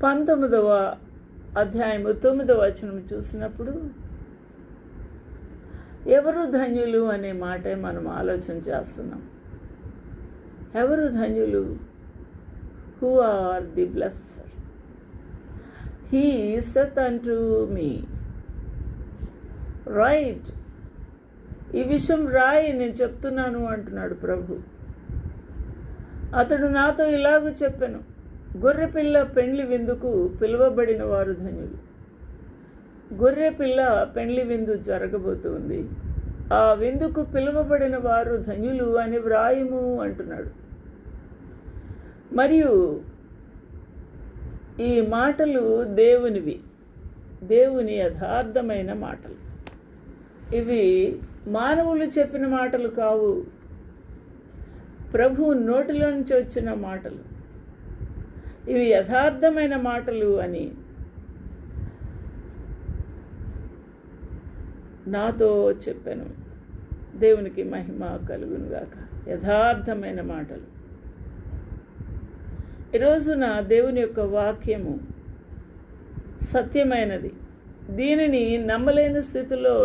19వ అధ్యాయము 9వ వచనం చూసినప్పుడు ఎవరు ధన్యులు అనే మాటే మనం ఆలోచన చేస్తున్నాం. ఎవరు ధన్యులు? Who are the blessed? He saith unto me. Right, ఈ విషయం రాయి, నేను చెప్తున్నాను అంటున్నాడు ప్రభు. అతడు నాతో ఇలాగ చెప్పెను, గొర్రెపిల్ల పెండ్లి విందుకు పిలువబడిన వారు ధన్యులు. గొర్రెపిల్ల పెండ్లి విందు జరగబోతుంది, ఆ విందుకు పిలువబడిన వారు ధన్యులు అని వ్రాయము అంటున్నాడు. మరియు ఈ మాటలు దేవునివి, దేవుని యథార్థమైన మాటలు. ఇవి మానవులు చెప్పిన మాటలు కావు, ప్రభు నోటిలో నుంచి వచ్చిన మాటలు. ఇవి యథార్థమైన మాటలు అని నాతో చెప్పాను. దేవునికి మహిమ కలుగునుగాక. యథార్థమైన మాటలు. ఈరోజున దేవుని యొక్క వాక్యము సత్యమైనది. దీనిని నమ్మలేని స్థితిలో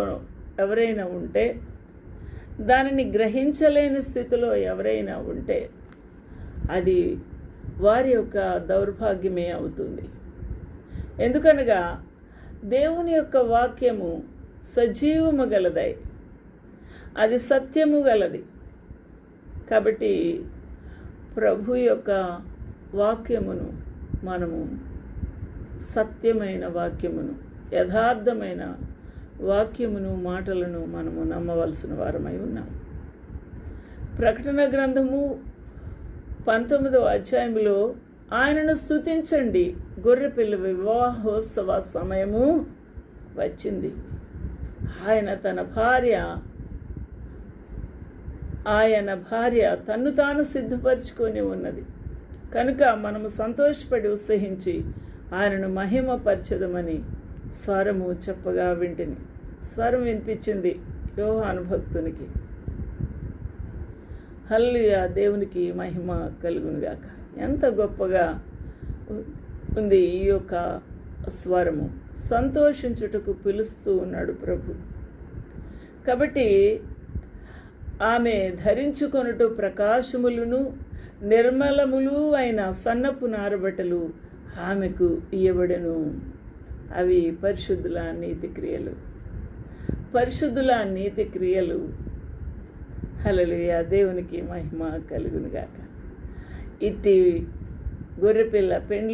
ఎవరైనా ఉంటే, దానిని గ్రహించలేని స్థితిలో ఎవరైనా ఉంటే, అది వారి యొక్క దౌర్భాగ్యమే అవుతుంది. ఎందుకనగా దేవుని యొక్క వాక్యము సజీవము గలదై, అది సత్యము గలది. కాబట్టి ప్రభు యొక్క వాక్యమును మనము, సత్యమైన వాక్యమును, యథార్థమైన వాక్యమును, మాటలను మనము నమ్మవలసిన వారమై ఉన్నాం. ప్రకటన గ్రంథము 19వ అధ్యాయంలో ఆయనను స్తుతించండి, గొర్రెపిల్ల వివాహోత్సవ సమయము వచ్చింది. ఆయన భార్య తన్ను తాను సిద్ధపరచుకొని ఉన్నది కనుక మనము సంతోషపడి ఉత్సహించి ఆయనను మహిమపరచదమని స్వరము చెప్పగా వింటిని. స్వరం వినిపించింది యోహాను భక్తునికి. హల్లెలూయా, దేవునికి మహిమ కలుగునుగాక. ఎంత గొప్పగా ఉంది ఈ యొక్క స్వరము. సంతోషించుటకు పిలుస్తూ ఉన్నాడు ప్రభు. కాబట్టి ఆమె ధరించుకొనుట ప్రకాశములను నిర్మలములు అయిన సన్నపు నారబట్టలు ఆమెకు ఇయ్యబడెను. అవి పరిశుద్ధుల నీతి క్రియలు. పరిశుద్ధుల నీతి క్రియలు. హల్లెలూయా, దేవునికి మహిమ కలుగునుగాక. ఇట్టి గొర్రెపిల్ల పెండ్లి